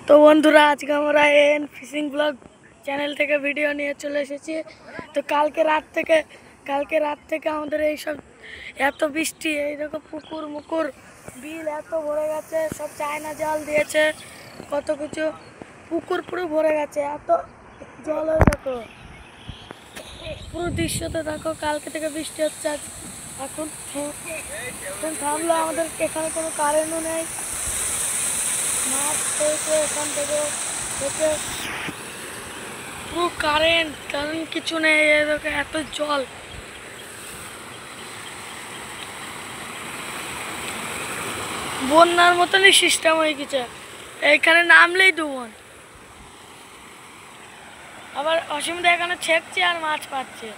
তো বন্ধুরা আজকে আমরা এন ফিশিং ব্লগ চ্যানেল থেকে ভিডিও নিয়ে চলে এসেছি। তো কালকে রাত থেকে আমাদের এই সব এত বৃষ্টি, এইরকম পুকুর মুকুর বিল এত ভরে গেছে, সব চায়না জাল দিয়েছে, কত কিছু পুকুর পুরো ভরে গেছে, এত জল হয়ে দেখো পুরো দৃশ্যতে দেখো। কালকে থেকে বৃষ্টি হচ্ছে, এখন থামলো। আমাদের এখানে কোনো কারেন্টও নেই, মাছ পেয়েছে এখান থেকে পুরো কারেন্ট কিছু নেই, এত জল। বন্যার মতনই সিস্টেম হয়ে গেছে, এইখানে নামলেই ডুবন। আবার অসুবিধা এখানে ছেঁকছে আর মাছ পাচ্ছে।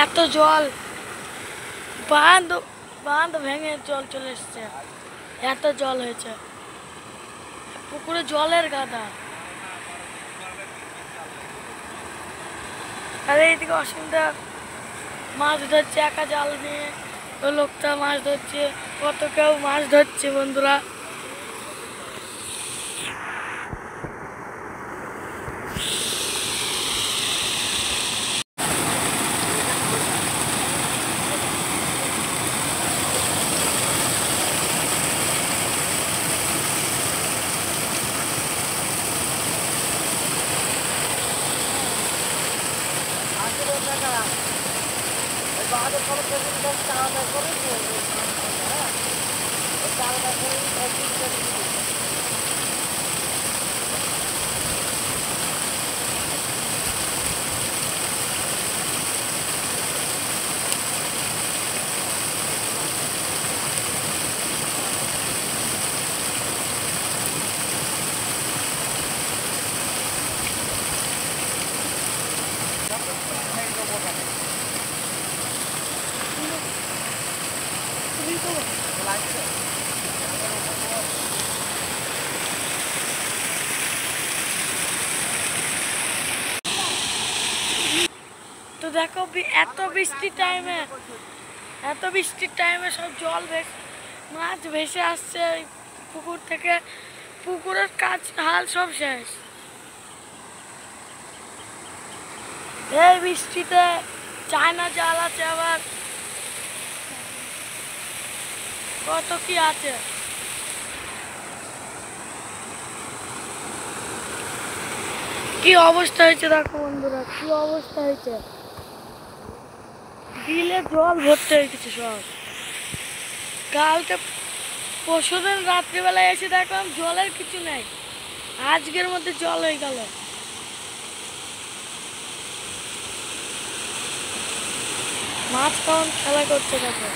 এত জল, বাঁধ ভেঙে জল চলে এসছে, এত জল হয়েছে, পুকুরে জলের গাদা। আর এইদিকে অসুবিধা মাছ ধরছে একা জাল নিয়ে, ওই লোকটা মাছ ধরছে, কত কেউ মাছ ধরছে বন্ধুরা। তো দেখো এত বৃষ্টির টাইমে সব জল মাছ ভেসে আসছে পুকুর থেকে, পুকুরের কাজ হাল সব শেষ। এই বৃষ্টিতে চায়না জাল আছে, আবার কত কি আছে। কি অবস্থা হয়েছে দেখো বন্ধুরা, কি অবস্থা হয়েছে, বিলে জল ভর্তি হয়ে গেছে সব। কালকে পরশুদিন রাত্রিবেলায় এসে দেখলাম জলের কিছু নেই, আজকের মধ্যে জল হয়ে গেল। মাছ কেমন খেলা করছে দেখো।